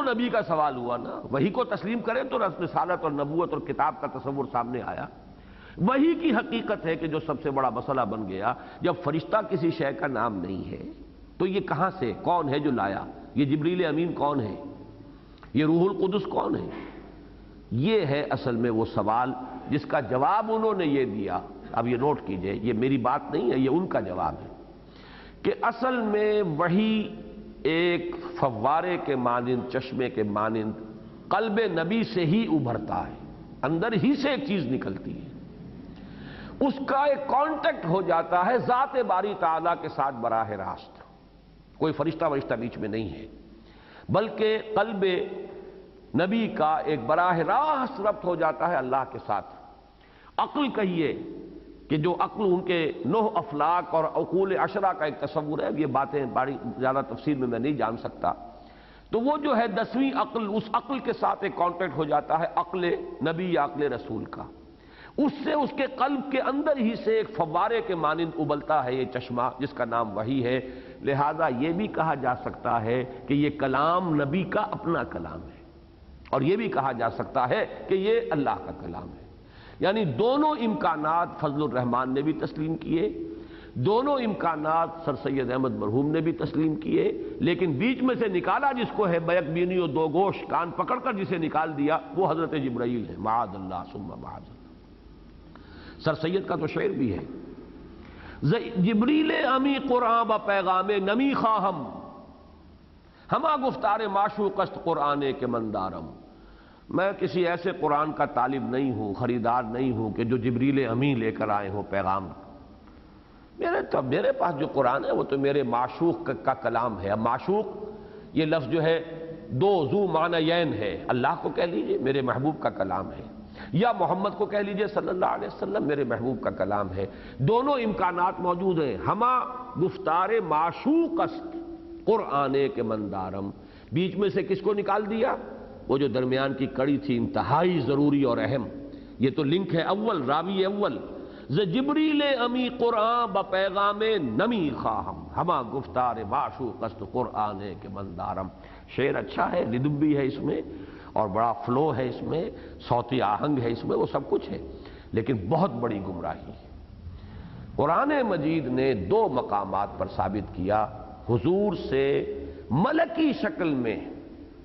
نبی کا سوال ہوا نا، وہی کو تسلیم کریں تو رسالت اور نبوت اور کتاب کا تصور سامنے آیا۔ وہی کی حقیقت ہے کہ جو سب سے بڑا مسئلہ بن گیا، جب فرشتہ کسی شے کا نام نہیں ہے تو یہ کہاں سے، کون ہے جو لایا؟ یہ جبریل امین کون ہے؟ یہ روح القدس کون ہے؟ یہ ہے اصل میں وہ سوال جس کا جواب انہوں نے یہ دیا۔ اب یہ نوٹ کیجئے، یہ میری بات نہیں ہے، یہ ان کا جواب ہے کہ اصل میں وہی ایک فوارے کے مانند، چشمے کے مانند قلب نبی سے ہی ابھرتا ہے، اندر ہی سے ایک چیز نکلتی ہے، اس کا ایک کانٹیکٹ ہو جاتا ہے ذات باری تعالیٰ کے ساتھ براہ راست۔ کوئی فرشتہ بیچ میں نہیں ہے، بلکہ قلب نبی کا ایک براہ راست ربط ہو جاتا ہے اللہ کے ساتھ۔ عقل کہیے کہ جو عقل ان کے 9 افلاک اور عقول عشرہ کا ایک تصور ہے، یہ باتیں بڑی زیادہ تفصیل میں نہیں جان سکتا، تو وہ جو ہے 10ویں عقل، اس عقل کے ساتھ ایک کانٹیکٹ ہو جاتا ہے عقل نبی یا عقل رسول کا، اس سے اس کے قلب کے اندر ہی سے ایک فوارے کے مانند ابلتا ہے یہ چشمہ جس کا نام وحی ہے۔ لہذا یہ بھی کہا جا سکتا ہے کہ یہ کلام نبی کا اپنا کلام ہے، اور یہ بھی کہا جا سکتا ہے کہ یہ اللہ کا کلام ہے۔ یعنی دونوں امکانات فضل الرحمان نے بھی تسلیم کیے، دونوں امکانات سر سید احمد مرحوم نے بھی تسلیم کیے، لیکن بیچ میں سے نکالا جس کو ہے بیک بینی و دو گوش، کان پکڑ کر جسے نکال دیا، وہ حضرت جبرائیل ہے، معاذ اللہ ثم معاذ اللہ۔ سر سید کا تو شعر بھی ہے، جبریل امی قرآن با پیغام نمی خواہم، ہما گفتار معشوق است قرآن کے مندارم۔ میں کسی ایسے قرآن کا طالب نہیں ہوں، خریدار نہیں ہوں کہ جو جبریل امی لے کر آئے ہوں پیغام۔ میرے پاس جو قرآن ہے وہ تو میرے معشوق کا کلام ہے۔ اب معشوق یہ لفظ جو ہے دو ذو معنیین ہے، اللہ کو کہہ لیجئے میرے محبوب کا کلام ہے، یا محمد کو کہہ لیجئے صلی اللہ علیہ وسلم میرے محبوب کا کلام ہے، دونوں امکانات موجود ہیں۔ ہما گفتار معشوق است قرآن کے مندارم، بیچ میں سے کس کو نکال دیا؟ وہ جو درمیان کی کڑی تھی، انتہائی ضروری اور اہم۔ یہ تو لنک ہے اول، راوی اول، ز جبریل امی قرآن با پیغام نمی خواہم، ہما گفتار معشوق است قرآن کے مندارم۔ شعر اچھا ہے، ردم بھی ہے اس میں، اور بڑا فلو ہے اس میں، صوتی آہنگ ہے اس میں، وہ سب کچھ ہے، لیکن بہت بڑی گمراہی ہے۔ قرآن مجید نے 2 مقامات پر ثابت کیا حضور سے ملکی شکل میں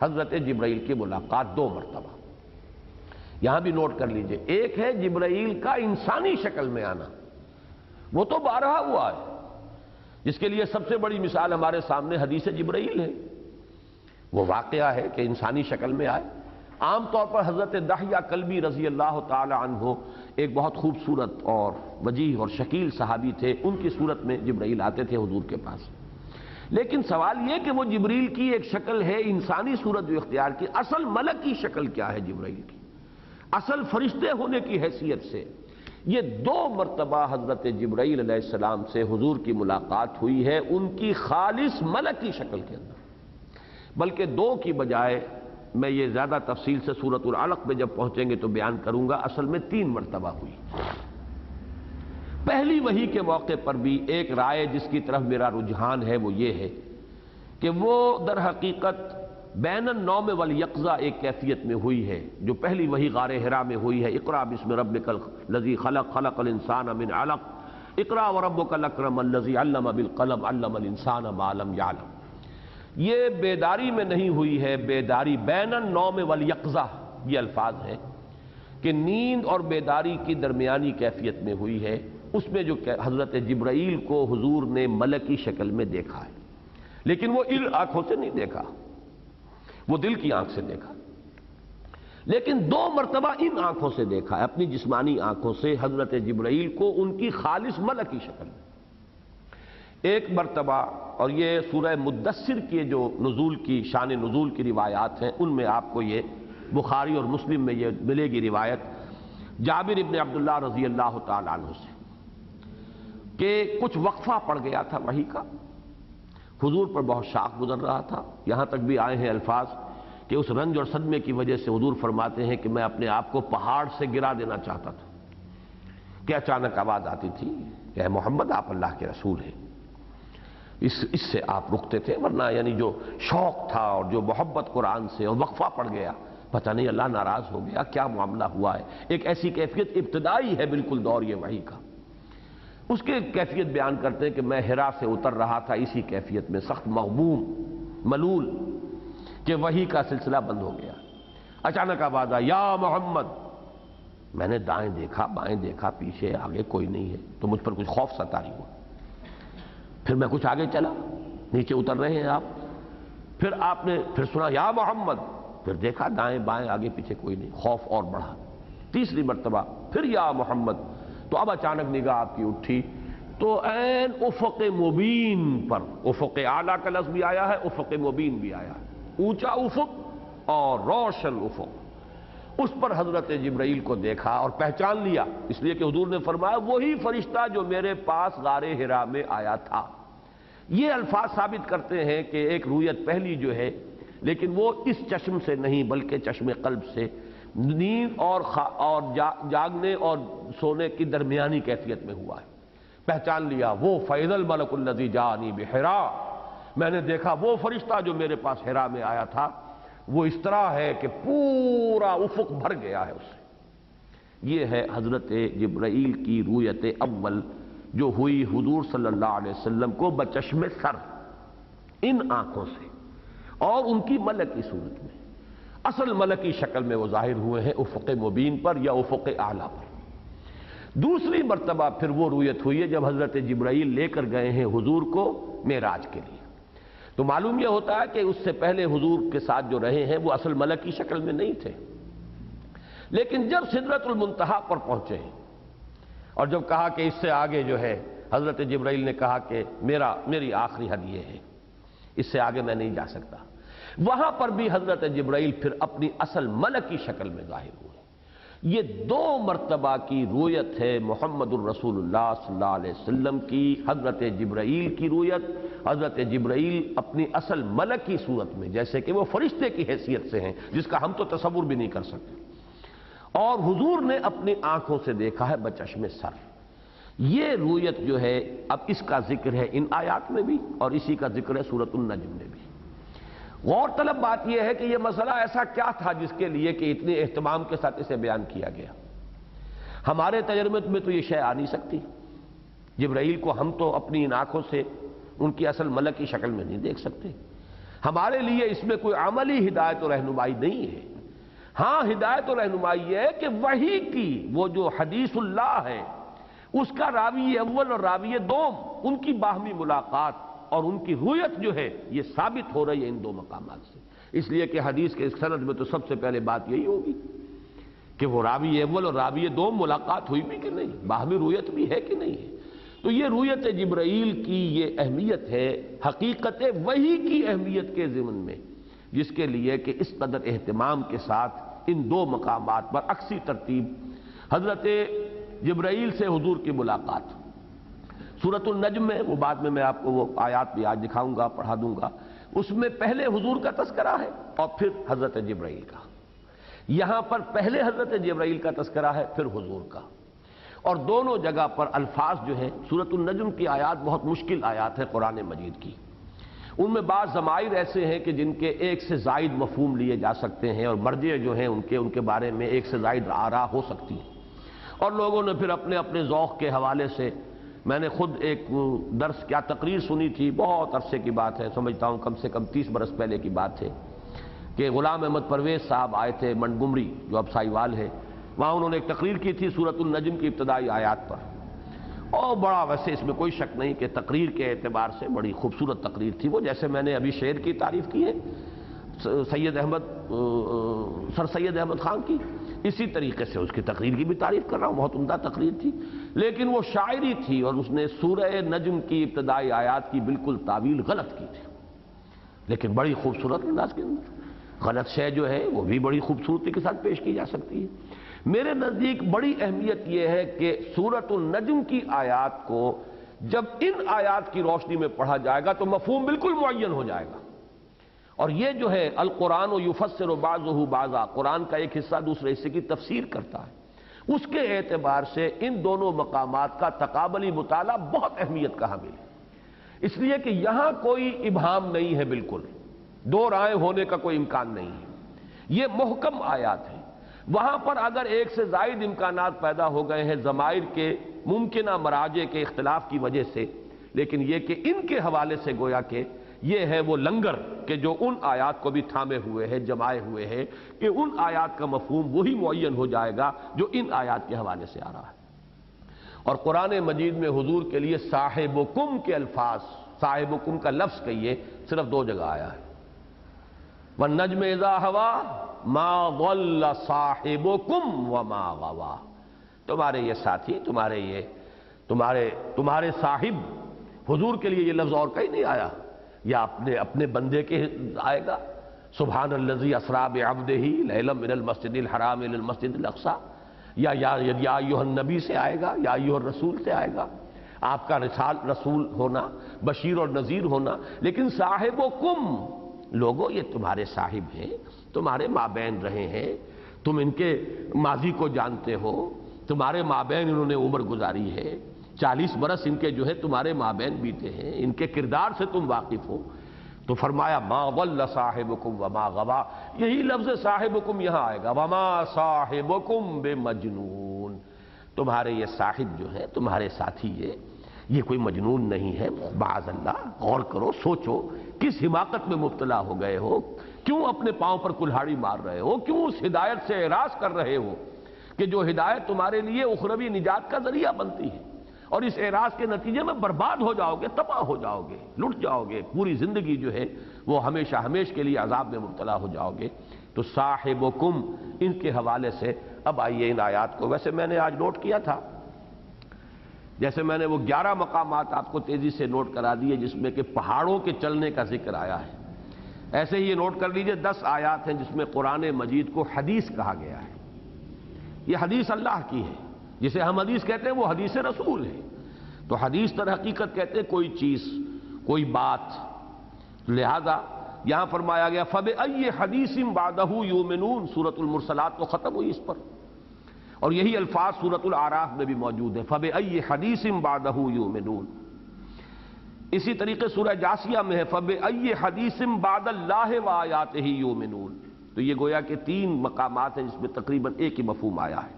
حضرت جبرائیل کی ملاقات 2 مرتبہ۔ یہاں بھی نوٹ کر لیجئے، ایک ہے جبرائیل کا انسانی شکل میں آنا، وہ تو بارہا ہوا ہے، جس کے لیے سب سے بڑی مثال ہمارے سامنے حدیث جبرائیل ہے۔ وہ واقعہ ہے کہ انسانی شکل میں آئے۔ عام طور پر حضرت دحیہ کلبی رضی اللہ تعالی عنہ ایک بہت خوبصورت اور وجیح اور شکیل صحابی تھے، ان کی صورت میں جبرائیل آتے تھے حضور کے پاس۔ لیکن سوال یہ کہ وہ جبریل کی ایک شکل ہے انسانی صورت جو اختیار کی، اصل ملک کی شکل کیا ہے جبرائیل کی، اصل فرشتے ہونے کی حیثیت سے؟ یہ 2 مرتبہ حضرت جبرائیل علیہ السلام سے حضور کی ملاقات ہوئی ہے ان کی خالص ملک کی شکل کے اندر، بلکہ 2 کی بجائے میں یہ زیادہ تفصیل سے سورۃ العلق میں جب پہنچیں گے تو بیان کروں گا، اصل میں 3 مرتبہ ہوئی۔ پہلی وحی کے موقع پر بھی ایک رائے جس کی طرف میرا رجحان ہے وہ یہ ہے کہ وہ در حقیقت بین النوم والیقظہ ایک کیفیت میں ہوئی ہے، جو پہلی وحی غار حرا میں ہوئی ہے، اقرأ بسم ربک الذی خلق، خلق الانسان من علق، اقرأ وربک الاکرم الذی علم بالقلم، علم الانسان ما لم یعلم۔ یہ بیداری میں نہیں ہوئی ہے، بیداری بین النوم والیقظہ یہ الفاظ ہیں کہ نیند اور بیداری کی درمیانی کیفیت میں ہوئی ہے۔ اس میں جو کہ حضرت جبرائیل کو حضور نے ملکی شکل میں دیکھا ہے، لیکن وہ ان آنکھوں سے نہیں دیکھا، وہ دل کی آنکھ سے دیکھا، لیکن 2 مرتبہ ان آنکھوں سے دیکھا ہے، اپنی جسمانی آنکھوں سے حضرت جبرائیل کو ان کی خالص ملکی شکل میں۔ ایک مرتبہ، اور یہ سورہ مدثر کے جو نزول کی شان نزول کی روایات ہیں ان میں آپ کو یہ بخاری اور مسلم میں یہ ملے گی روایت جابر ابن عبداللہ رضی اللہ تعالی عنہ سے کہ کچھ وقفہ پڑ گیا تھا وحی کا، حضور پر بہت شاق گزر رہا تھا، یہاں تک بھی آئے ہیں الفاظ کہ اس رنج اور صدمے کی وجہ سے حضور فرماتے ہیں کہ میں اپنے آپ کو پہاڑ سے گرا دینا چاہتا تھا کہ اچانک آواز آتی تھی کہ اے محمد آپ اللہ کے رسول ہیں۔ اس سے آپ رکتے تھے، ورنہ یعنی جو شوق تھا اور جو محبت قرآن سے اور وقفہ پڑ گیا، پتہ نہیں اللہ ناراض ہو گیا کیا معاملہ ہوا ہے، ایک ایسی کیفیت ابتدائی ہے بالکل دور یہ وحی کا۔ اس کے کیفیت بیان کرتے ہیں کہ میں حرا سے اتر رہا تھا اسی کیفیت میں، سخت مغموم ملول، کہ وحی کا سلسلہ بند ہو گیا۔ اچانک آواز آئی یا محمد، میں نے دائیں دیکھا بائیں دیکھا، پیچھے آگے کوئی نہیں ہے، تو مجھ پر کچھ خوف سا طاری ہوا۔ پھر میں کچھ آگے چلا، نیچے اتر رہے ہیں آپ، پھر آپ نے پھر سنا یا محمد، پھر دیکھا دائیں بائیں آگے پیچھے کوئی نہیں، خوف اور بڑھا۔ تیسری مرتبہ پھر یا محمد، تو اب اچانک نگاہ آپ کی اٹھی تو عین افق مبین پر، افق اعلیٰ کا لفظ بھی آیا ہے، افق مبین بھی آیا ہے، اونچا افق اور روشن افق، اس پر حضرت جبرائیل کو دیکھا اور پہچان لیا، اس لیے کہ حضور نے فرمایا وہی فرشتہ جو میرے پاس غار حرا میں آیا تھا۔ یہ الفاظ ثابت کرتے ہیں کہ ایک رویت پہلی جو ہے، لیکن وہ اس چشم سے نہیں بلکہ چشم قلب سے، نیند اور جاگنے اور سونے کی درمیانی کیفیت میں ہوا ہے۔ پہچان لیا وہ فیض الملک الذی جاءنی بحرا، میں نے دیکھا وہ فرشتہ جو میرے پاس حرا میں آیا تھا، وہ اس طرح ہے کہ پورا افق بھر گیا ہے اس سے۔ یہ ہے حضرت جبرائیل کی رویت اول جو ہوئی حضور صلی اللہ علیہ وسلم کو بچشم سر، ان آنکھوں سے، اور ان کی ملکی صورت میں، اصل ملکی شکل میں وہ ظاہر ہوئے ہیں افق مبین پر یا افق اعلیٰ پر۔ دوسری مرتبہ پھر وہ رویت ہوئی ہے جب حضرت جبرائیل لے کر گئے ہیں حضور کو معراج کے لیے۔ تو معلوم یہ ہوتا ہے کہ اس سے پہلے حضور کے ساتھ جو رہے ہیں وہ اصل ملکی شکل میں نہیں تھے، لیکن جب سدرۃ المنتہا پر پہنچے ہیں اور جب کہا کہ اس سے آگے جو ہے، حضرت جبرائیل نے کہا کہ میری آخری حد یہ ہے، اس سے آگے میں نہیں جا سکتا، وہاں پر بھی حضرت جبرائیل پھر اپنی اصل ملکی شکل میں ظاہر ہوئے۔ یہ دو مرتبہ کی رویت ہے محمد الرسول اللہ صلی اللہ علیہ وسلم کی، حضرت جبرائیل کی رویت، حضرت جبرائیل اپنی اصل ملکی صورت میں جیسے کہ وہ فرشتے کی حیثیت سے ہیں جس کا ہم تو تصور بھی نہیں کر سکتے، اور حضور نے اپنی آنکھوں سے دیکھا ہے بچشم سر۔ یہ رویت جو ہے اب اس کا ذکر ہے ان آیات میں بھی اور اسی کا ذکر ہے سورۃ النجم میں بھی۔ غور طلب بات یہ ہے کہ یہ مسئلہ ایسا کیا تھا جس کے لیے کہ اتنے اہتمام کے ساتھ اسے بیان کیا گیا۔ ہمارے تجربے میں تو یہ شے آ نہیں سکتی، جبرائیل کو ہم تو اپنی ان آنکھوں سے ان کی اصل ملکی شکل میں نہیں دیکھ سکتے، ہمارے لیے اس میں کوئی عملی ہدایت و رہنمائی نہیں ہے۔ ہاں ہدایت و رہنمائی یہ ہے کہ وحی کی وہ جو حدیث اللہ ہے اس کا راوی اول اور راوی دوم، ان کی باہمی ملاقات اور ان کی رویت جو ہے یہ ثابت ہو رہی ہے ان دو مقامات سے، اس لیے کہ حدیث کے اس سند میں تو سب سے پہلے بات یہی ہوگی کہ وہ راوی اول اور راوی دوم ملاقات ہوئی بھی کہ نہیں، باہمی رویت بھی ہے کہ نہیں ہے۔ تو یہ رویت جبرائیل کی یہ اہمیت ہے حقیقت وحی کی اہمیت کے ضمن میں، جس کے لیے کہ اس قدر اہتمام کے ساتھ ان دو مقامات پر عکسی ترتیب حضرت جبرائیل سے حضور کی ملاقات۔ سورۃ النجم میں وہ بعد میں آپ کو وہ آیات بھی آج دکھاؤں گا، پڑھا دوں گا، اس میں پہلے حضور کا تذکرہ ہے اور پھر حضرت جبرائیل کا۔ یہاں پر پہلے حضرت جبرائیل کا تذکرہ ہے پھر حضور کا، اور دونوں جگہ پر الفاظ جو ہیں، سورۃ النجم کی آیات بہت مشکل آیات ہیں قرآن مجید کی، ان میں بعض ضمائر ایسے ہیں کہ جن کے ایک سے زائد مفہوم لیے جا سکتے ہیں، اور مرجع جو ہیں ان کے بارے میں ایک سے زائد آراء ہو سکتی ہیں، اور لوگوں نے پھر اپنے اپنے ذوق کے حوالے سے، میں نے خود ایک درس کیا تقریر سنی تھی، بہت عرصے کی بات ہے، سمجھتا ہوں کم سے کم 30 برس پہلے کی بات ہے، کہ غلام احمد پرویز صاحب آئے تھے منٹگمری جو اب سائیوال ہے، وہاں انہوں نے ایک تقریر کی تھی سورۃ النجم کی ابتدائی آیات پر، اور بڑا ویسے اس میں کوئی شک نہیں کہ تقریر کے اعتبار سے بڑی خوبصورت تقریر تھی وہ، جیسے میں نے ابھی شعر کی تعریف کی ہے سر سید احمد خان کی، اسی طریقے سے اس کی تقریر کی بھی تعریف کر رہا ہوں، بہت عمدہ تقریر تھی، لیکن وہ شاعری تھی اور اس نے سورہ نجم کی ابتدائی آیات کی بالکل تعویل غلط کی تھی، لیکن بڑی خوبصورت انداز کے اندر۔ غلط شے جو ہے وہ بھی بڑی خوبصورتی کے ساتھ پیش کی جا سکتی ہے۔ میرے نزدیک بڑی اہمیت یہ ہے کہ سورۃ النجم کی آیات کو جب ان آیات کی روشنی میں پڑھا جائے گا تو مفہوم بالکل معین ہو جائے گا، اور یہ جو ہے القرآن یفسر بعضہ بعضا، قرآن کا ایک حصہ دوسرے حصے کی تفسیر کرتا ہے، اس کے اعتبار سے ان دونوں مقامات کا تقابلی مطالعہ بہت اہمیت کا حامل ہے۔ اس لیے کہ یہاں کوئی ابہام نہیں ہے، بالکل دو رائے ہونے کا کوئی امکان نہیں ہے، یہ محکم آیات ہیں۔ وہاں پر اگر ایک سے زائد امکانات پیدا ہو گئے ہیں ضمائر کے ممکنہ مراجع کے اختلاف کی وجہ سے، لیکن یہ کہ ان کے حوالے سے گویا کہ یہ ہے وہ لنگر کہ جو ان آیات کو بھی تھامے ہوئے ہیں، جمائے ہوئے ہیں، کہ ان آیات کا مفہوم وہی معین ہو جائے گا جو ان آیات کے حوالے سے آ رہا ہے۔ اور قرآن مجید میں حضور کے لیے صاحبکم کے الفاظ، صاحبکم کا لفظ کہیے، صرف دو جگہ آیا ہے۔ والنجم اذا ہوا ما ضل صاحبکم وما غوا، تمہارے یہ ساتھی، تمہارے صاحب، حضور کے لیے یہ لفظ اور کہیں نہیں آیا، یا اپنے بندے کے آئے گا، سبحان الذی اسریٰ بعبدہ لیلا من المسجد الحرام الی المسجد الاقصی، یا ایھا النبی سے آئے گا، یا ایھا الرسول سے آئے گا، آپ کا رسول ہونا، بشیر اور نذیر ہونا۔ لیکن صاحبکم، لوگوں یہ تمہارے صاحب ہیں، تمہارے مابین رہے ہیں، تم ان کے ماضی کو جانتے ہو، تمہارے مابین انہوں نے عمر گزاری ہے، 40 برس ان کے جو ہے تمہارے مابین بیتے ہیں، ان کے کردار سے تم واقف ہو۔ تو فرمایا ما ضل صاحبکم وما غوا، یہی لفظ صاحبکم یہاں آئے گا، وما صاحبکم بمجنون، تمہارے یہ صاحب جو ہے، تمہارے ساتھی یہ کوئی مجنون نہیں ہے، معاذ اللہ۔ غور کرو، سوچو، کس حماقت میں مبتلا ہو گئے ہو، کیوں اپنے پاؤں پر کلہاڑی مار رہے ہو، کیوں اس ہدایت سے اعراض کر رہے ہو کہ جو ہدایت تمہارے لیے اخروی نجات کا ذریعہ بنتی ہے، اور اس اعراض کے نتیجے میں برباد ہو جاؤ گے، تباہ ہو جاؤ گے، لٹ جاؤ گے، پوری زندگی جو ہے وہ ہمیشہ ہمیش کے لیے عذاب میں مبتلا ہو جاؤ گے۔ تو صاحبکم ان کے حوالے سے اب آئیے ان آیات کو، ویسے میں نے آج نوٹ کیا تھا، جیسے میں نے وہ 11 مقامات آپ کو تیزی سے نوٹ کرا دیے جس میں کہ پہاڑوں کے چلنے کا ذکر آیا ہے، ایسے ہی یہ نوٹ کر لیجئے 10 آیات ہیں جس میں قرآن مجید کو حدیث کہا گیا ہے۔ یہ حدیث اللہ کی ہے، جسے ہم حدیث کہتے ہیں وہ حدیث رسول ہے۔ تو حدیث در حقیقت کہتے ہیں کوئی چیز، کوئی بات، لہذا یہاں فرمایا گیا فَبِأَيِّ حَدِيثٍ بَعْدَهُ يُؤْمِنُونَ، سورۃ المرسلات تو ختم ہوئی اس پر، اور یہی الفاظ سورۃ الاعراف میں بھی موجود ہیں، فَبِأَيِّ حَدِيثٍ بَعْدَهُ يُؤْمِنُونَ۔ اسی طریقے سورہ جاسیہ میں ہے فَبِأَيِّ حَدِيثٍ بَعْدَ اللَّهِ وَآيَاتِهِ يُؤْمِنُونَ۔ تو یہ گویا کہ 3 مقامات ہیں جس میں تقریباً ایک ہی مفہوم آیا ہے۔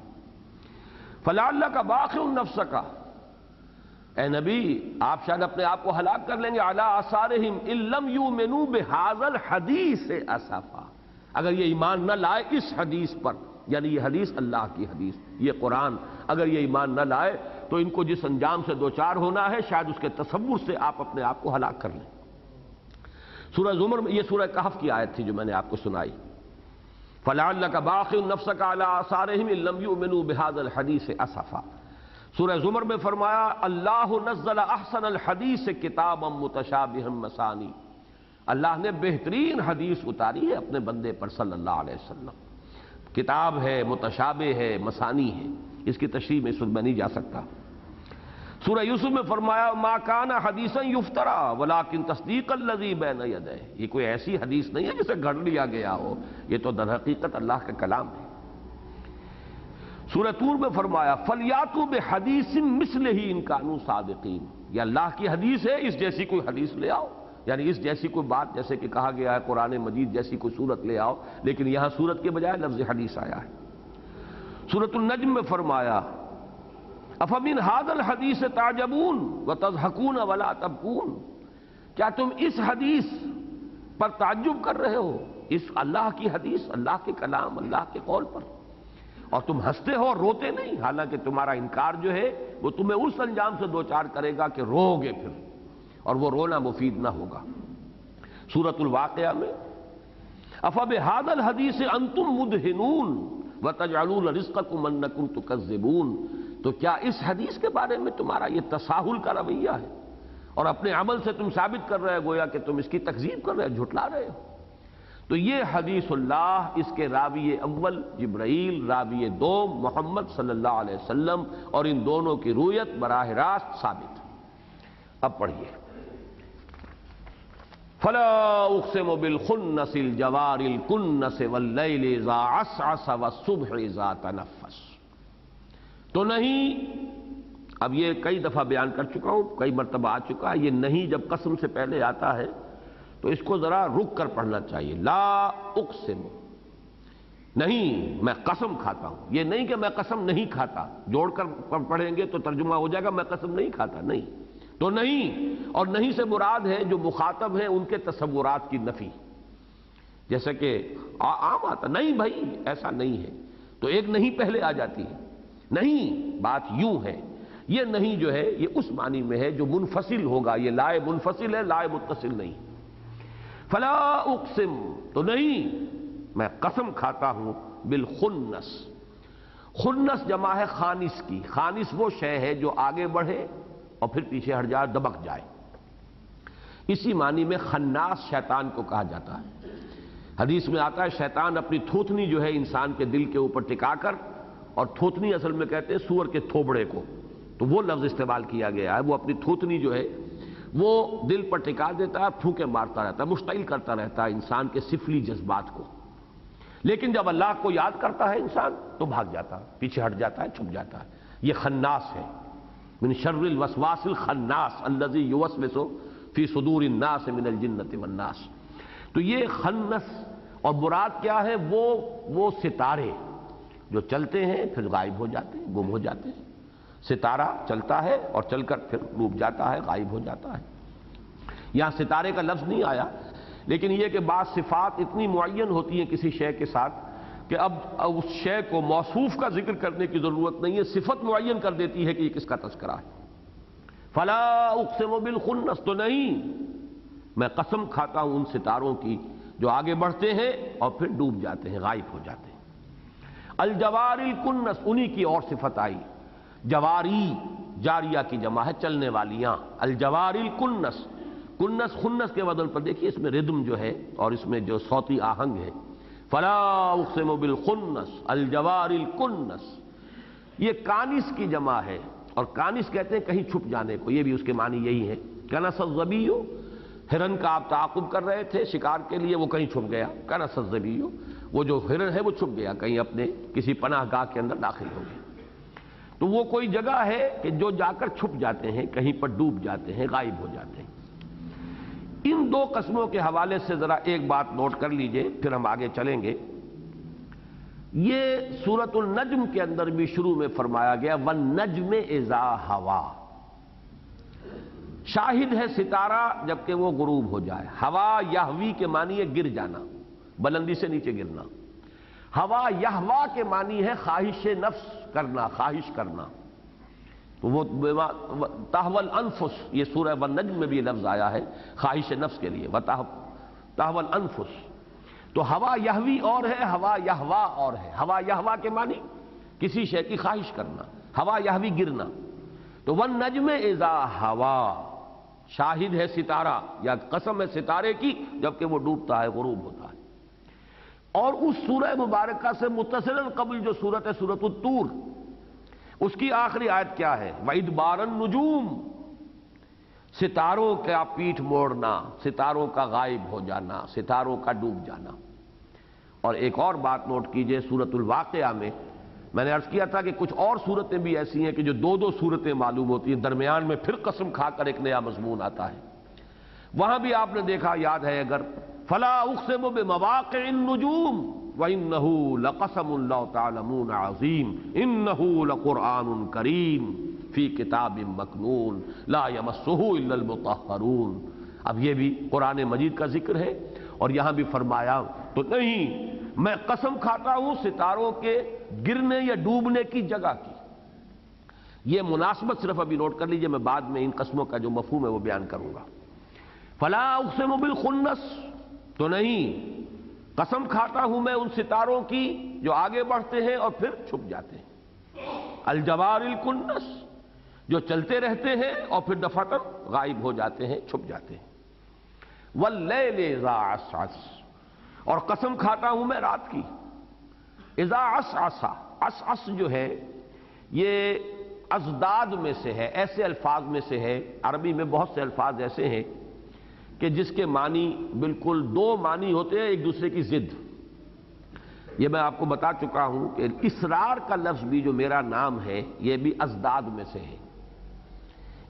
فَلَعَلَّكَ بَاخِعٌ نَفْسَكَ، اے نبی آپ شاید اپنے آپ کو ہلاک کر لیں گے، عَلَىٰ آثَارِهِمْ إِن لَّمْ يُؤْمِنُوا بِهَٰذَا الْحَدِيثِ أَسَفًا، اگر یہ ایمان نہ لائے اس حدیث پر، یعنی یہ حدیث اللہ کی حدیث، یہ قرآن، اگر یہ ایمان نہ لائے تو ان کو جس انجام سے دوچار ہونا ہے شاید اس کے تصور سے آپ اپنے آپ کو ہلاک کر لیں۔ سورہ زمر میں، یہ سورہ کہف کی آیت تھی جو میں نے آپ کو سنائی، فَلَعَلَّكَ بَاخِعٌ نَفْسَكَ عَلَىٰ آثَارِهِمْ إِن لَّمْ يُؤْمِنُوا بِهَٰذَا الْحَدِيثِ أَسَفًا۔ سورہ زمر میں فرمایا اللہ نزل احسن الحدیث کتابا متشابہا مثانی، اللہ نے بہترین حدیث اتاری ہے اپنے بندے پر صلی اللہ علیہ وسلم، کتاب ہے، متشابہ ہے، مثانی ہے، اس کی تشریح میں اس وقت میں نہیں جا سکتا۔ سورہ یوسف میں فرمایا ما کان حدیثا یفترا ولکن تصدیق الذی بین یدیہ، یہ کوئی ایسی حدیث نہیں ہے جسے گھڑ لیا گیا ہو، یہ تو در حقیقت اللہ کا کلام ہے۔ سورہ طور میں فرمایا فَلْيَأْتُوا بِحَدِيثٍ مِثْلِهِ إِن كَانُوا صَادِقِينَ، یہ اللہ کی حدیث ہے، اس جیسی کوئی حدیث لے آؤ، یعنی اس جیسی کوئی بات، جیسے کہ کہا گیا ہے قرآن مجید جیسی کوئی صورت لے آؤ، لیکن یہاں صورت کے بجائے لفظ حدیث آیا ہے۔ سورۃ النجم میں فرمایا أَفَمِنْ هَذَا الْحَدِيثِ تَعْجَبُونَ وَتَضْحَكُونَ وَلَا تَبْكُونَ، کیا تم اس حدیث پر تعجب کر رہے ہو، اس اللہ کی حدیث، اللہ کے کلام، اللہ کے قول پر، اور تم ہنستے ہو اور روتے نہیں، حالانکہ تمہارا انکار جو ہے وہ تمہیں اس انجام سے دوچار کرے گا کہ رو گے پھر، اور وہ رونا مفید نہ ہوگا۔ سورۃ الواقعہ میں أَفَبِهَذَا الْحَدِيثِ أَنْتُمْ مُدْهِنُونَ وَتَجْعَلُونَ رِزْقَكُمْ أَنَّكُمْ تُكَذِّبُونَ، تو کیا اس حدیث کے بارے میں تمہارا یہ تساہل کا رویہ ہے، اور اپنے عمل سے تم ثابت کر رہے گویا کہ تم اس کی تکذیب کر رہے ہو، جھٹلا رہے ہو۔ تو یہ حدیث اللہ، اس کے راوی اول جبرائیل، راوی دوم محمد صلی اللہ علیہ وسلم، اور ان دونوں کی رویت براہ راست ثابت ہے۔ اب پڑھیے فَلَا أُقْسِمُ بِالْخُنَّسِ الْجَوَارِ الْكُنَّسِ وَاللَّيْلِ إِذَا عَسْعَسَ وَالصُّبْحِ إِذَا تَنَفَّسَ، تو نہیں اب یہ کئی دفعہ بیان کر چکا ہوں، کئی مرتبہ آ چکا ہے، یہ نہیں جب قسم سے پہلے آتا ہے تو اس کو ذرا رک کر پڑھنا چاہیے. لا اقسم، نہیں میں قسم کھاتا ہوں. یہ نہیں کہ میں قسم نہیں کھاتا، جوڑ کر پڑھیں گے تو ترجمہ ہو جائے گا میں قسم نہیں کھاتا. نہیں تو نہیں، اور نہیں سے مراد ہے جو مخاطب ہیں ان کے تصورات کی نفی، جیسا کہ عام آتا نہیں بھائی ایسا نہیں ہے، تو ایک نہیں پہلے آ جاتی ہے. نہیں بات یوں ہے، یہ نہیں جو ہے یہ اس معنی میں ہے جو منفصل ہوگا، یہ لائے منفصل ہے، لائے متصل نہیں. فلا اقسم، تو نہیں میں قسم کھاتا ہوں بالخنس. خنس جمع ہے خانس کی. خانس وہ شے ہے جو آگے بڑھے اور پھر پیچھے ہٹ جائے، دبک جائے. اسی معنی میں خناس شیطان کو کہا جاتا ہے. حدیث میں آتا ہے شیطان اپنی تھوتنی جو ہے انسان کے دل کے اوپر ٹکا کر، اور تھوتنی اصل میں کہتے ہیں سور کے تھوبڑے کو، تو وہ لفظ استعمال کیا گیا ہے. وہ اپنی تھوتنی جو ہے وہ دل پر ٹکا دیتا ہے، پھونکے مارتا رہتا ہے، مشتعل کرتا رہتا ہے انسان کے سفلی جذبات کو. لیکن جب اللہ کو یاد کرتا ہے انسان تو بھاگ جاتا ہے، پیچھے ہٹ جاتا ہے، چھپ جاتا ہے. یہ خناس ہے. من شر الوسواس الخناس الذی یوسوس فی صدور الناس من الجنۃ والناس. تو یہ خنس، اور مراد کیا ہے؟ وہ ستارے جو چلتے ہیں پھر غائب ہو جاتے ہیں، گم ہو جاتے ہیں. ستارہ چلتا ہے اور چل کر پھر ڈوب جاتا ہے، غائب ہو جاتا ہے. یہاں ستارے کا لفظ نہیں آیا، لیکن یہ کہ بعض صفات اتنی معین ہوتی ہیں کسی شے کے ساتھ کہ اب اس شے کو موصوف کا ذکر کرنے کی ضرورت نہیں ہے، صفت معین کر دیتی ہے کہ یہ کس کا تذکرہ ہے. فلا اقسم بالخنس، تو نہیں میں قسم کھاتا ہوں ان ستاروں کی جو آگے بڑھتے ہیں اور پھر ڈوب جاتے ہیں، غائب ہو جاتے ہیں. الجوار الکنس، انہی کی اور صفت آئی. جواری جاریہ کی جمع ہے، چلنے والیاں. الجوار الکنس، کنس خنس کے وزن پر دیکھیے اس میں ردم جو ہے اور اس میں جو صوتی آہنگ ہے. فلا اقسم بالخنس الجوار الکنس، یہ کانس کی جمع ہے، اور کانس کہتے ہیں کہیں چھپ جانے کو. یہ بھی اس کے معنی یہی ہے. کنس الظبی، ہرن کا آپ تعاقب کر رہے تھے شکار کے لیے، وہ کہیں چھپ گیا. کنس الظبی، وہ جو ہرن ہے وہ چھپ گیا، کہیں اپنے کسی پناہ گاہ کے اندر داخل ہو گیا. تو وہ کوئی جگہ ہے کہ جو جا کر چھپ جاتے ہیں، کہیں پر ڈوب جاتے ہیں، غائب ہو جاتے ہیں. ان دو قسموں کے حوالے سے ذرا ایک بات نوٹ کر لیجئے، پھر ہم آگے چلیں گے. یہ سورۃ النجم کے اندر بھی شروع میں فرمایا گیا وَالنَّجْمِ اِذَا ہوا. شاہد ہے ستارہ جبکہ وہ غروب ہو جائے. ہوا یہوی کے معنی ہے گر جانا، بلندی سے نیچے گرنا. ہوا یہوا کے معنی ہے خواہش نفس کرنا، خواہش کرنا. تو وہ تحول انفس، یہ سورہ والنجم میں بھی یہ لفظ آیا ہے خواہش نفس کے لیے، تحول انفس. تو ہوا یہوی اور ہے، ہوا یہوا اور ہے. ہوا یہوا کے معنی کسی شے کی خواہش کرنا، ہوا یہوی گرنا. تو والنجم اذا ہوا، شاہد ہے ستارہ یا قسم ہے ستارے کی جبکہ وہ ڈوبتا ہے، غروب ہوتا ہے. اور اس سورہ مبارکہ سے متصلاً قبل جو سورت ہے سورۃ الطور، اس کی آخری آیت کیا ہے؟ وَإِدْبَارَ النُّجُومِ، ستاروں کا پیٹھ موڑنا، ستاروں کا غائب ہو جانا، ستاروں کا ڈوب جانا. اور ایک اور بات نوٹ کیجئے، سورۃ الواقعہ میں نے عرض کیا تھا کہ کچھ اور صورتیں بھی ایسی ہیں کہ جو دو صورتیں معلوم ہوتی ہیں، درمیان میں پھر قسم کھا کر ایک نیا مضمون آتا ہے. وہاں بھی آپ نے دیکھا، یاد ہے اگر، فلا اقسم بمواقع النجوم وَإِنَّهُ لَقَسَمٌ لَوْ تَعْلَمُونَ عَظِيمٌ إِنَّهُ لَقُرْآنٌ كَرِيمٌ فِي كِتَابٍ مَّكْنُونٍ لَا يَمَسُّهُ إِلَّا الْمُطَهَّرُونَ. اب یہ بھی قرآن مجید کا ذکر ہے، اور یہاں بھی فرمایا تو نہیں میں قسم کھاتا ہوں ستاروں کے گرنے یا ڈوبنے کی جگہ کی. یہ مناسبت صرف ابھی نوٹ کر لیجئے، میں بعد میں ان قسموں کا جو مفہوم ہے وہ بیان کروں گا. فلا اقسم بالخنس، تو نہیں قسم کھاتا ہوں میں ان ستاروں کی جو آگے بڑھتے ہیں اور پھر چھپ جاتے ہیں. الجوار الکنس، جو چلتے رہتے ہیں اور پھر دفعتاً غائب ہو جاتے ہیں، چھپ جاتے ہیں. واللیل اذا عسعس، اور قسم کھاتا ہوں میں رات کی. اذا عسعس، عسعس جو ہے یہ ازداد میں سے ہے، ایسے الفاظ میں سے ہے. عربی میں بہت سے الفاظ ایسے ہیں کہ جس کے معنی بالکل دو معنی ہوتے ہیں، ایک دوسرے کی ضد. یہ میں آپ کو بتا چکا ہوں کہ اسرار کا لفظ بھی جو میرا نام ہے یہ بھی ازداد میں سے ہے.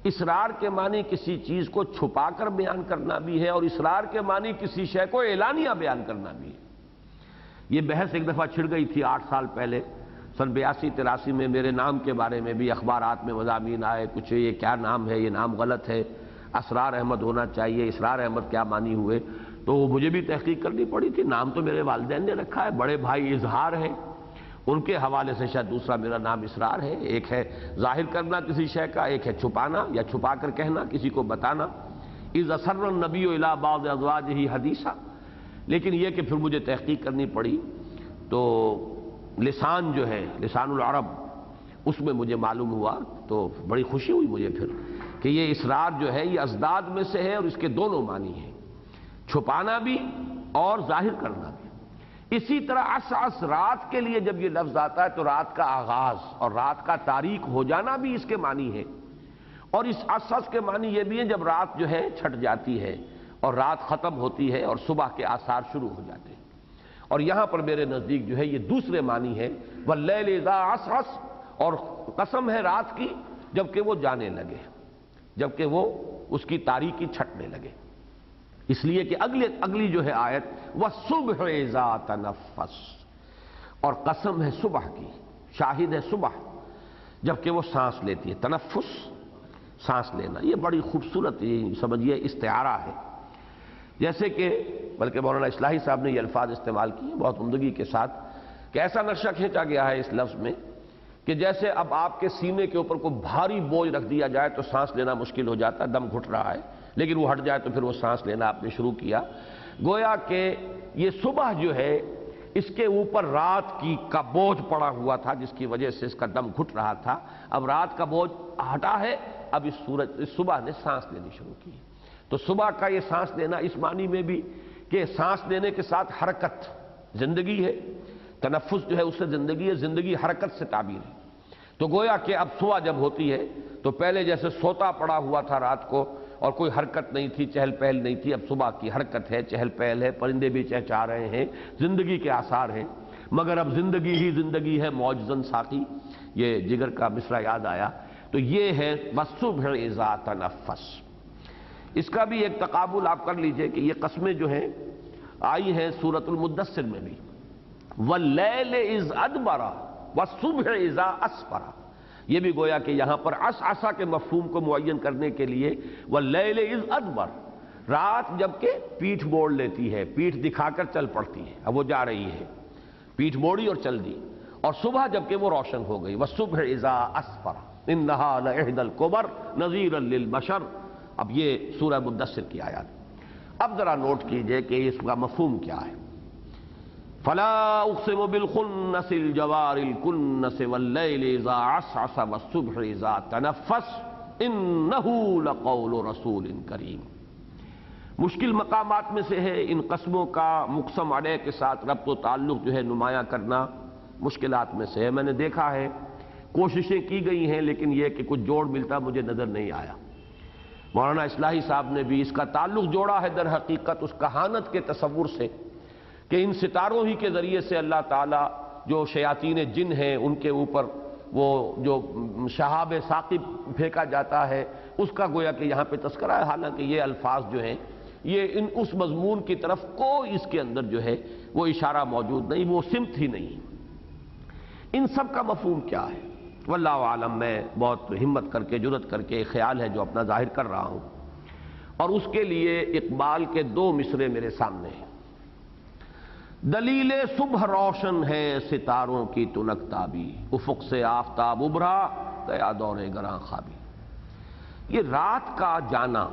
اسرار کے معنی کسی چیز کو چھپا کر بیان کرنا بھی ہے، اور اسرار کے معنی کسی شے کو اعلانیہ بیان کرنا بھی ہے۔ یہ بحث ایک دفعہ چھڑ گئی تھی 8 سال پہلے، سن 82-83 میں میرے نام کے بارے میں بھی اخبارات میں مضامین آئے، کچھ یہ کیا نام ہے، یہ نام غلط ہے، اسرار احمد ہونا چاہیے، اسرار احمد کیا معنی ہوئے؟ تو مجھے بھی تحقیق کرنی پڑی تھی۔ نام تو میرے والدین نے رکھا ہے، بڑے بھائی اظہار ہے، ان کے حوالے سے شاید دوسرا میرا نام اسرار ہے۔ ایک ہے ظاہر کرنا کسی شے کا، ایک ہے چھپانا یا چھپا کر کہنا، کسی کو بتانا۔ اذ اسر النبی الی بعض ازواجہ حدیثا، لیکن یہ کہ پھر مجھے تحقیق کرنی پڑی تو لسان جو ہے، لسان العرب، اس میں مجھے معلوم ہوا، تو بڑی خوشی ہوئی مجھے پھر کہ یہ اسرار جو ہے یہ ازداد میں سے ہے، اور اس کے دونوں معنی ہیں، چھپانا بھی اور ظاہر کرنا بھی۔ اسی طرح عس رات کے لیے جب یہ لفظ آتا ہے تو رات کا آغاز اور رات کا تاریک ہو جانا بھی اس کے معنی ہے، اور اس عس کے معنی یہ بھی ہے جب رات جو ہے چھٹ جاتی ہے اور رات ختم ہوتی ہے اور صبح کے آثار شروع ہو جاتے ہیں۔ اور یہاں پر میرے نزدیک جو ہے یہ دوسرے معنی ہے، واللیل اذا عسعس، اور قسم ہے رات کی جبکہ وہ جانے لگے، جبکہ وہ اس کی تاریکی چھٹنے لگے۔ اس لیے کہ اگلی جو ہے آیت والصبح اذا تنفس، اور قسم ہے صبح کی، شاہد ہے صبح جبکہ وہ سانس لیتی ہے۔ تنفس سانس لینا، یہ بڑی خوبصورت سمجھیے استعارہ ہے، جیسے کہ بلکہ مولانا اصلاحی صاحب نے یہ الفاظ استعمال کیے بہت عمدگی کے ساتھ کہ ایسا نقشہ کھینچا گیا ہے اس لفظ میں کہ جیسے اب آپ کے سینے کے اوپر کوئی بھاری بوجھ رکھ دیا جائے تو سانس لینا مشکل ہو جاتا ہے، دم گھٹ رہا ہے، لیکن وہ ہٹ جائے تو پھر وہ سانس لینا آپ نے شروع کیا۔ گویا کہ یہ صبح جو ہے اس کے اوپر رات کا بوجھ پڑا ہوا تھا، جس کی وجہ سے اس کا دم گھٹ رہا تھا، اب رات کا بوجھ ہٹا ہے، اب اس صبح نے سانس لینی شروع کی۔ تو صبح کا یہ سانس لینا اس معنی میں بھی کہ سانس لینے کے ساتھ حرکت، زندگی ہے، تنفس جو ہے اس سے زندگی ہے، زندگی حرکت سے تعبیر ہے۔ تو گویا کہ اب صبح جب ہوتی ہے تو پہلے جیسے سوتا پڑا ہوا تھا رات کو اور کوئی حرکت نہیں تھی، چہل پہل نہیں تھی، اب صبح کی حرکت ہے، چہل پہل ہے، پرندے بھی چہچہا رہے ہیں، زندگی کے آثار ہیں، مگر اب زندگی ہی زندگی ہے، موجزن ساقی، یہ جگر کا مصرع یاد آیا۔ تو یہ ہے والصبح اذا تنفس۔ اس کا بھی ایک تقابل آپ کر لیجئے کہ یہ قسمیں جو ہیں آئی ہیں سورۃ المدثر میں بھی، واللیل اذ ادبر والصبح اذا اسفر، یہ بھی گویا کہ یہاں پر عسعسا کے مفہوم کو معین کرنے کے لیے واللیل اذ ادبر، رات جب کہ پیٹھ موڑ لیتی ہے، پیٹھ دکھا کر چل پڑتی ہے، اب وہ جا رہی ہے، پیٹھ موڑی اور چل دی، اور صبح جب کہ وہ روشن ہو گئی، والصبح اذا اسفر انہا لإحدی الکبر نذیرا للبشر۔ اب یہ سورہ مدثر کی آیات۔ اب ذرا نوٹ کیجئے کہ اس کا مفہوم کیا ہے۔ فلا اقسم بالخنس الجوار الکنس واللیل اذا عسعس والصبح اذا تنفس انہ لقول رسول کریم۔ مشکل مقامات میں سے ہے ان قسموں کا مقسم علیہ کے ساتھ ربط و تعلق جو ہے نمایاں کرنا، مشکلات میں سے ہے۔ میں نے دیکھا ہے، کوششیں کی گئی ہیں، لیکن یہ کہ کچھ جوڑ ملتا مجھے نظر نہیں آیا۔ مولانا اصلاحی صاحب نے بھی اس کا تعلق جوڑا ہے در حقیقت اس کہانت کے تصور سے کہ ان ستاروں ہی کے ذریعے سے اللہ تعالیٰ جو شیاطین جن ہیں ان کے اوپر وہ جو شہاب ثاقب پھینکا جاتا ہے اس کا گویا کہ یہاں پہ تذکرہ ہے، حالانکہ یہ الفاظ جو ہیں یہ اس مضمون کی طرف کوئی اس کے اندر جو ہے وہ اشارہ موجود نہیں، وہ سمت ہی نہیں۔ ان سب کا مفہوم کیا ہے واللہ عالم، میں بہت ہمت کر کے جرت کر کے ایک خیال ہے جو اپنا ظاہر کر رہا ہوں، اور اس کے لیے اقبال کے 2 مصرے میرے سامنے ہیں۔ دلیل صبح روشن ہے ستاروں کی تنک تابی، افق سے آفتاب ابھرا گیا دور گراں خوابی۔ یہ رات کا جانا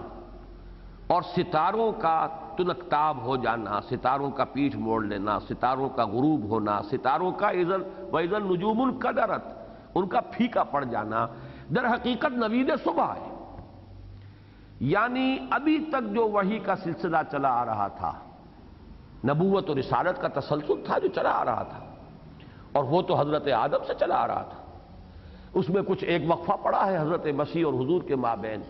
اور ستاروں کا تنکتاب ہو جانا، ستاروں کا پیٹھ موڑ لینا، ستاروں کا غروب ہونا، ستاروں کا وَإِذَا النُّجُومُ انْكَدَرَتْ، ان کا پھیکا پڑ جانا، در حقیقت نوید صبح ہے۔ یعنی ابھی تک جو وحی کا سلسلہ چلا آ رہا تھا، نبوت و رسالت کا تسلسل تھا جو چلا آ رہا تھا، اور وہ تو حضرت آدم سے چلا آ رہا تھا، اس میں کچھ ایک وقفہ پڑا ہے حضرت مسیح اور حضور کے مابین،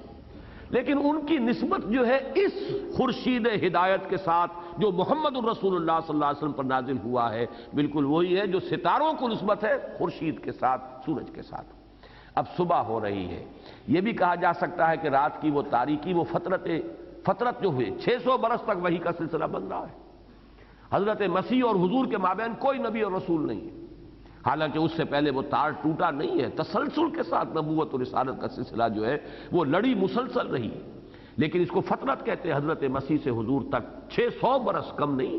لیکن ان کی نسبت جو ہے اس خورشید ہدایت کے ساتھ جو محمد الرسول اللہ صلی اللہ علیہ وسلم پر نازل ہوا ہے بالکل وہی ہے جو ستاروں کو نسبت ہے خورشید کے ساتھ، سورج کے ساتھ۔ اب صبح ہو رہی ہے۔ یہ بھی کہا جا سکتا ہے کہ رات کی وہ تاریکی، وہ فترت جو ہوئے 600 برس تک وحی کا سلسلہ بن رہا ہے۔ حضرت مسیح اور حضور کے مابین کوئی نبی اور رسول نہیں ہے، حالانکہ اس سے پہلے وہ تار ٹوٹا نہیں ہے، تسلسل کے ساتھ نبوت اور رسالت کا سلسلہ جو ہے وہ لڑی مسلسل رہی، لیکن اس کو فترت کہتے ہیں۔ حضرت مسیح سے حضور تک 600 برس کم نہیں۔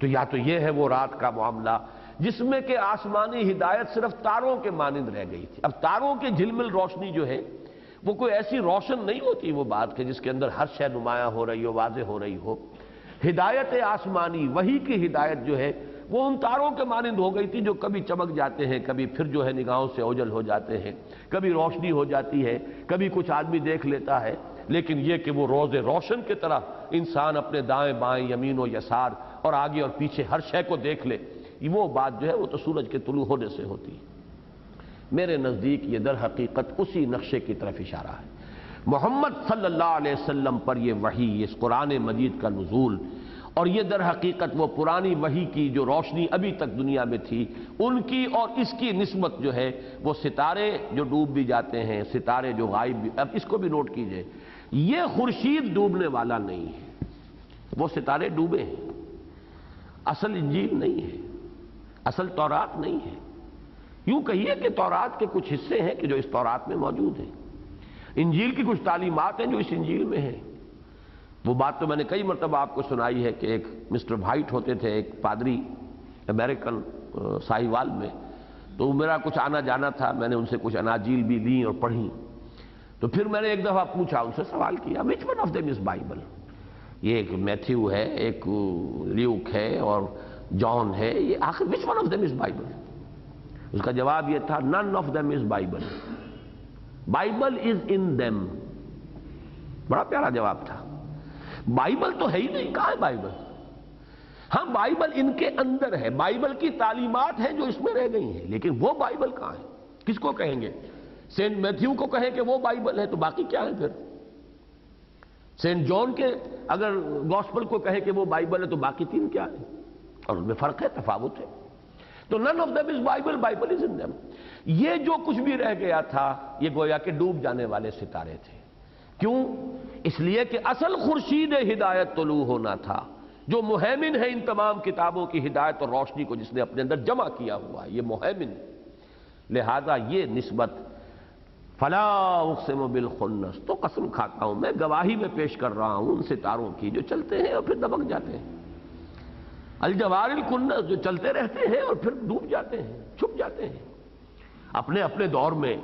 تو یا تو یہ ہے وہ رات کا معاملہ جس میں کہ آسمانی ہدایت صرف تاروں کے مانند رہ گئی تھی۔ اب تاروں کی جھلمل روشنی جو ہے وہ کوئی ایسی روشن نہیں ہوتی وہ بات کہ جس کے اندر ہر شے نمایاں ہو رہی ہو، واضح ہو رہی ہو۔ ہدایت آسمانی، وحی کی ہدایت جو ہے وہ ان تاروں کے مانند ہو گئی تھی جو کبھی چمک جاتے ہیں، کبھی پھر جو ہے نگاہوں سے اوجھل ہو جاتے ہیں، کبھی روشنی ہو جاتی ہے، کبھی کچھ آدمی دیکھ لیتا ہے، لیکن یہ کہ وہ روز روشن کی طرح انسان اپنے دائیں بائیں، یمین و یسار اور آگے اور پیچھے ہر شے کو دیکھ لے، وہ بات جو ہے وہ تو سورج کے طلوع ہونے سے ہوتی ہے۔ میرے نزدیک یہ در حقیقت اسی نقشے کی طرف اشارہ ہے۔ محمد صلی اللہ علیہ وسلم پر یہ وحی، اس قرآن مجید کا نزول، اور یہ در حقیقت وہ پرانی وحی کی جو روشنی ابھی تک دنیا میں تھی، ان کی اور اس کی نسبت جو ہے وہ ستارے جو ڈوب بھی جاتے ہیں، ستارے جو غائب بھی، اب اس کو بھی نوٹ کیجئے، یہ خورشید ڈوبنے والا نہیں ہے، وہ ستارے ڈوبے ہیں، اصل انجیل نہیں ہے، اصل تورات نہیں ہے۔ یوں کہیے کہ تورات کے کچھ حصے ہیں کہ جو اس تورات میں موجود ہیں، انجیل کی کچھ تعلیمات ہیں جو اس انجیل میں ہیں۔ وہ بات تو میں نے کئی مرتبہ آپ کو سنائی ہے کہ ایک مسٹر بھائٹ ہوتے تھے، ایک پادری امریکن ساہیوال میں، تو میرا کچھ آنا جانا تھا، میں نے ان سے کچھ اناجیل بھی لیں اور پڑھیں، تو پھر میں نے ایک دفعہ پوچھا، ان سے سوال کیا، which one of them is Bible؟ یہ ایک میتھیو ہے، ایک لیوک ہے اور جان ہے، یہ آخر which one of them is Bible؟ اس کا جواب یہ تھا none of them is Bible، Bible is in them۔ بڑا پیارا جواب تھا۔ بائبل تو ہے ہی نہیں، کہاں ہے بائبل؟ ہاں بائبل ان کے اندر ہے، بائبل کی تعلیمات ہیں جو اس میں رہ گئی ہیں، لیکن وہ بائبل کہاں ہے؟ کس کو کہیں گے؟ سینٹ میتھیو کو کہیں کہ وہ بائبل ہے تو باقی کیا ہے پھر؟ سینٹ جان کے اگر گاسپل کو کہیں کہ وہ بائبل ہے تو باقی تین کیا ہے؟ اور ان میں فرق ہے، تفاوت ہے۔ تو none of them is Bible، Bible is in them۔ یہ جو کچھ بھی رہ گیا تھا یہ گویا کہ ڈوب جانے والے ستارے تھے۔ کیوں؟ اس لیے کہ اصل خورشید ہدایت طلوع ہونا تھا، جو مہیمن ہے ان تمام کتابوں کی ہدایت اور روشنی کو، جس نے اپنے اندر جمع کیا ہوا ہے، یہ مہیمن۔ لہذا یہ نسبت فلا اقسم بالخنس، تو قسم کھاتا ہوں، میں گواہی میں پیش کر رہا ہوں ان ستاروں کی جو چلتے ہیں اور پھر دبک جاتے ہیں، الجوار الکنس، جو چلتے رہتے ہیں اور پھر ڈوب جاتے ہیں، چھپ جاتے ہیں۔ اپنے اپنے دور میں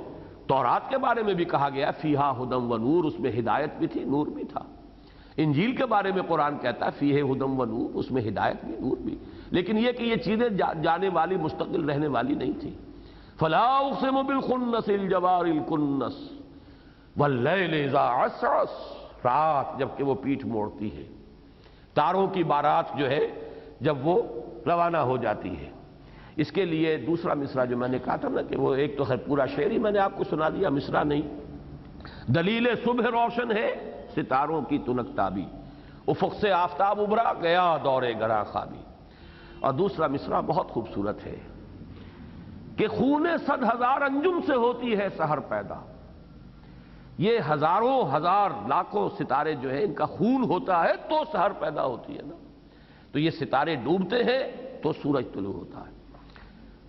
تورات کے بارے میں بھی کہا گیا فیہا ہدی و نور، اس میں ہدایت بھی تھی، نور بھی تھا۔ انجیل کے بارے میں قرآن کہتا ہے فیہ ہدی و نور، اس میں ہدایت بھی، نور بھی، لیکن یہ کہ یہ چیزیں جانے والی، مستقل رہنے والی نہیں تھی۔ فلا اقسم بالخنس الجوار الکنس واللیل اذا عسعس، رات جب کہ وہ پیٹھ موڑتی ہے، تاروں کی بارات جو ہے جب وہ روانہ ہو جاتی ہے۔ اس کے لیے دوسرا مصرع جو میں نے کہا تھا نا کہ وہ ایک تو خیر پورا شعر ہی میں نے آپ کو سنا دیا، مصرع نہیں۔ دلیل صبح روشن ہے ستاروں کی تنک تابی، افق سے آفتاب ابھرا گیا دور گراں خوابی۔ اور دوسرا مصرع بہت خوبصورت ہے کہ خون 100,000 انجم سے ہوتی ہے سحر پیدا۔ یہ ہزاروں ہزار لاکھوں ستارے جو ہیں ان کا خون ہوتا ہے تو سحر پیدا ہوتی ہے نا، تو یہ ستارے ڈوبتے ہیں تو سورج طلوع ہوتا ہے۔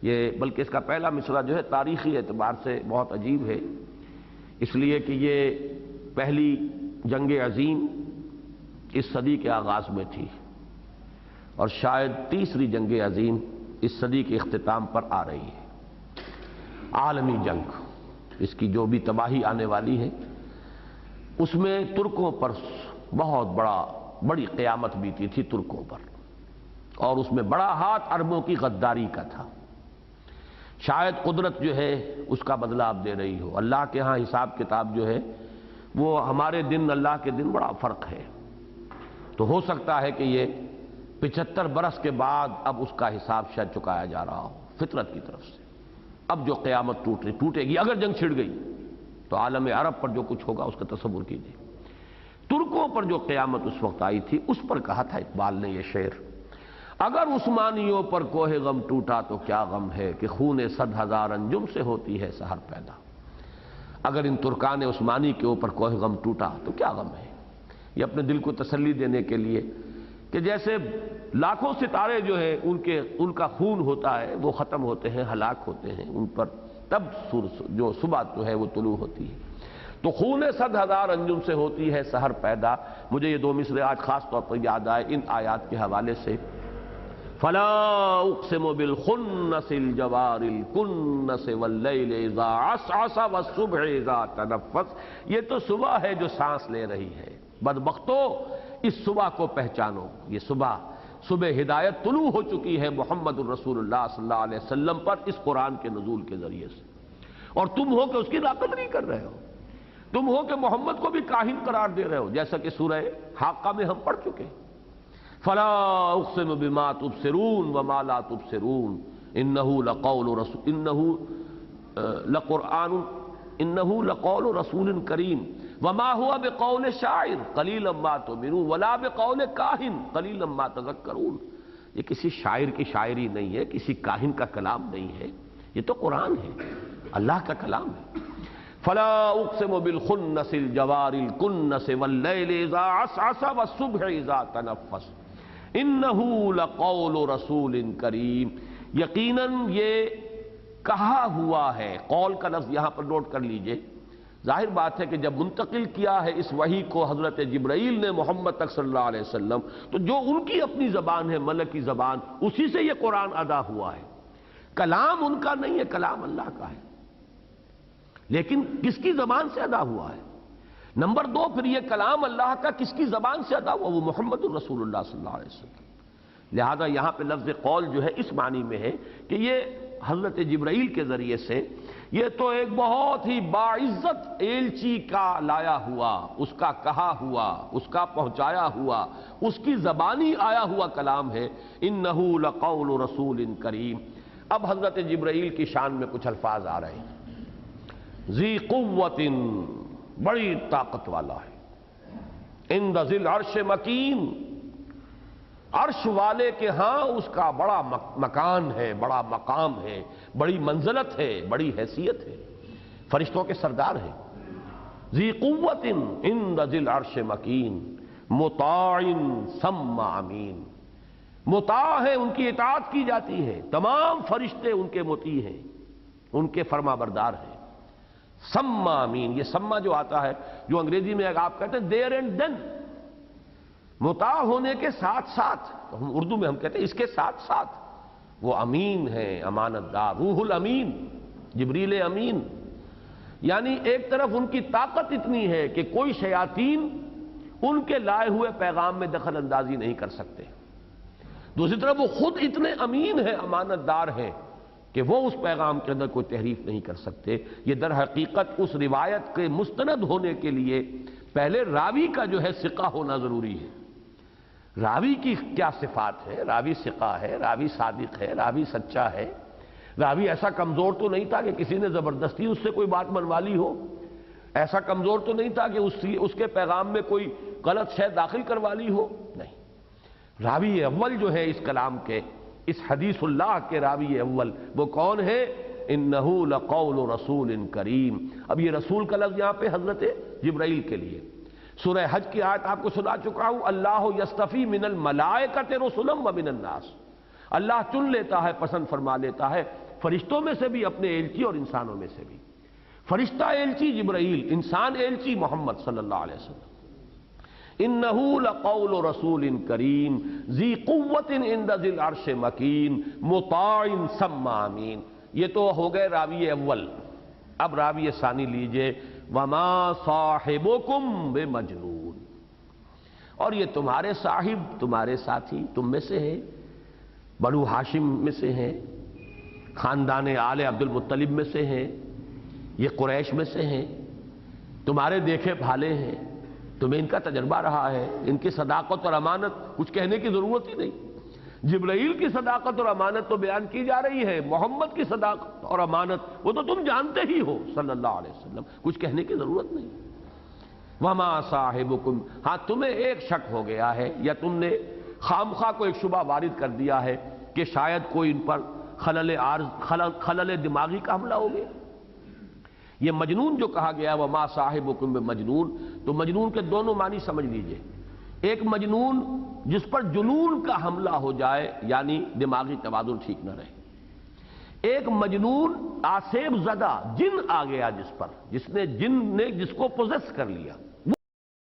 یہ بلکہ اس کا پہلا مصرع جو ہے تاریخی اعتبار سے بہت عجیب ہے، اس لیے کہ یہ پہلی جنگ عظیم اس صدی کے آغاز میں تھی، اور شاید تیسری جنگ عظیم اس صدی کے اختتام پر آ رہی ہے۔ عالمی جنگ، اس کی جو بھی تباہی آنے والی ہے، اس میں ترکوں پر بہت بڑی قیامت بیتی تھی ترکوں پر، اور اس میں بڑا ہاتھ عربوں کی غداری کا تھا۔ شاید قدرت جو ہے اس کا بدلہ اب دے رہی ہو۔ اللہ کے ہاں حساب کتاب جو ہے وہ ہمارے دن اللہ کے دن بڑا فرق ہے، تو ہو سکتا ہے کہ یہ 75 برس کے بعد اب اس کا حساب شاید چکایا جا رہا ہو فطرت کی طرف سے۔ اب جو قیامت ٹوٹے گی، اگر جنگ چھڑ گئی تو عالم عرب پر جو کچھ ہوگا اس کا تصور کیجیے۔ ترکوں پر جو قیامت اس وقت آئی تھی اس پر کہا تھا اقبال نے یہ شعر، اگر عثمانیوں پر کوہ غم ٹوٹا تو کیا غم ہے کہ خون 100,000 انجم سے ہوتی ہے سحر پیدا۔ اگر ان ترکان عثمانی کے اوپر کوئی غم ٹوٹا تو کیا غم ہے؟ یہ اپنے دل کو تسلی دینے کے لیے کہ جیسے لاکھوں ستارے جو ہیں ان کا خون ہوتا ہے، وہ ختم ہوتے ہیں، ہلاک ہوتے ہیں ان پر، تب جو صبح جو ہے وہ طلوع ہوتی ہے۔ تو خون 100,000 انجم سے ہوتی ہے سحر پیدا۔ مجھے یہ دو مصرے آج خاص طور پر یاد آئے ان آیات کے حوالے سے۔ فلا اقسم بالخنس الجوار الکنس واللیل اذا عسعس والصبح اذا تنفس، یہ تو صبح ہے جو سانس لے رہی ہے، بدبختو اس صبح کو پہچانو۔ یہ صبح ہدایت طلوع ہو چکی ہے محمد الرسول اللہ صلی اللہ علیہ وسلم پر اس قرآن کے نزول کے ذریعے سے، اور تم ہو کہ اس کی ناقدری کر رہے ہو، تم ہو کہ محمد کو بھی کاہن قرار دے رہے ہو، جیسا کہ سورہ حاقہ میں ہم پڑھ چکے۔ فلا اقسم بما تبصرون وما لا تبصرون انه لقول رسول کریم وما هو بقول شاعر قلیلا ما تؤمنون ولا بقول کاہن قلیلا ما تذکرون۔ یہ کسی شاعر کی شاعری نہیں ہے، کسی کاہن کا کلام نہیں ہے، یہ تو قرآن ہے، اللہ کا کلام ہے۔ فلا اقسم بالخنس الجوار الکنس واللیل اذا عسعس والصبح اذا تنفس انہ لقول رسول کریم، یقیناً یہ کہا ہوا ہے، قول کا لفظ یہاں پر نوٹ کر لیجئے۔ ظاہر بات ہے کہ جب منتقل کیا ہے اس وحی کو حضرت جبرائیل نے محمد تک صلی اللہ علیہ وسلم، تو جو ان کی اپنی زبان ہے، ملکی زبان، اسی سے یہ قرآن ادا ہوا ہے۔ کلام ان کا نہیں ہے، کلام اللہ کا ہے، لیکن کس کی زبان سے ادا ہوا ہے؟ نمبر دو، پھر یہ کلام اللہ کا کس کی زبان سے ادا ہوا؟ وہ محمد الرسول اللہ صلی اللہ علیہ وسلم۔ لہذا یہاں پہ لفظ قول جو ہے اس معنی میں ہے کہ یہ حضرت جبرائیل کے ذریعے سے، یہ تو ایک بہت ہی باعزت ایلچی کا لایا ہوا، اس کا کہا ہوا، اس کا پہنچایا ہوا، اس کی زبانی آیا ہوا کلام ہے۔ انہ لقول رسول کریم۔ اب حضرت جبرائیل کی شان میں کچھ الفاظ آ رہے ہیں۔ ذی قوت، بڑی طاقت والا ہے، عند ذی العرش مکین، عرش والے کے ہاں اس کا بڑا مکان ہے، بڑا مقام ہے، بڑی منزلت ہے، بڑی حیثیت ہے، فرشتوں کے سردار ہیں۔ ذی قوت عند ذی العرش مکین مطاع ثم امین، مطاع ہے، ان کی اطاعت کی جاتی ہے، تمام فرشتے ان کے مطیع ہیں، ان کے فرما بردار ہیں۔ سما امین، یہ سما جو آتا ہے، جو انگریزی میں آپ کہتے ہیں دیر اینڈ دین، مطاع ہونے کے ساتھ ساتھ، اردو میں ہم کہتے ہیں اس کے ساتھ ساتھ وہ امین ہے، امانت دار، روح الامین، جبریل امین۔ یعنی ایک طرف ان کی طاقت اتنی ہے کہ کوئی شیاطین ان کے لائے ہوئے پیغام میں دخل اندازی نہیں کر سکتے، دوسری طرف وہ خود اتنے امین ہیں، امانت دار ہیں کہ وہ اس پیغام کے اندر کوئی تحریف نہیں کر سکتے۔ یہ در حقیقت اس روایت کے مستند ہونے کے لیے پہلے راوی کا جو ہے ثقہ ہونا ضروری ہے۔ راوی کی کیا صفات ہے؟ راوی ثقہ ہے، راوی صادق ہے، راوی سچا ہے، راوی ایسا کمزور تو نہیں تھا کہ کسی نے زبردستی اس سے کوئی بات منوا لی ہو، ایسا کمزور تو نہیں تھا کہ اس کے پیغام میں کوئی غلط شے داخل کروا لی ہو، نہیں۔ راوی اول جو ہے اس کلام کے، اس حدیث اللہ کے راوی اول، وہ کون ہے؟ انہ لقول رسول کریم۔ اب یہ رسول کا لفظ یہاں پہ حضرت جبرائیل کے لیے۔ سورہ حج کی آیت آپ کو سنا چکا ہوں، اللہ یستفی من الملائکۃ رسلا ومن الناس، اللہ چن لیتا ہے، پسند فرما لیتا ہے فرشتوں میں سے بھی اپنے ایلچی اور انسانوں میں سے بھی۔ فرشتہ ایلچی جبرائیل، انسان ایلچی محمد صلی اللہ علیہ وسلم۔ انہ لقول رسول کریم ذی قوت عند ذی العرش مکین مطاع ثم امین۔ یہ تو ہو گئے راوی اول۔ اب راوی ثانی لیجئے، وما صاحبکم بمجنون، اور یہ تمہارے صاحب، تمہارے ساتھی تم میں سے ہے، بنو ہاشم میں سے ہیں، خاندان آل عبد المطلب میں سے ہیں، یہ قریش میں سے ہیں، تمہارے دیکھے بھالے ہیں، تمہیں ان کا تجربہ رہا ہے، ان کی صداقت اور امانت کچھ کہنے کی ضرورت ہی نہیں۔ جبرائیل کی صداقت اور امانت تو بیان کی جا رہی ہے، محمد کی صداقت اور امانت وہ تو تم جانتے ہی ہو صلی اللہ علیہ وسلم، کچھ کہنے کی ضرورت نہیں۔ وما صاحبکم، ہاں تمہیں ایک شک ہو گیا ہے، یا تم نے خامخواہ کو ایک شبہ وارد کر دیا ہے کہ شاید کوئی ان پر خلل دماغی کا حملہ ہو گیا، یہ مجنون جو کہا گیا وما صاحبکم بمجنون، تو مجنون کے دونوں معنی سمجھ لیجئے۔ ایک مجنون جس پر جنون کا حملہ ہو جائے، یعنی دماغی توازن ٹھیک نہ رہے۔ ایک مجنون آسیب زدہ، جن آ گیا جس پر، جس کو پوزیس کر لیا۔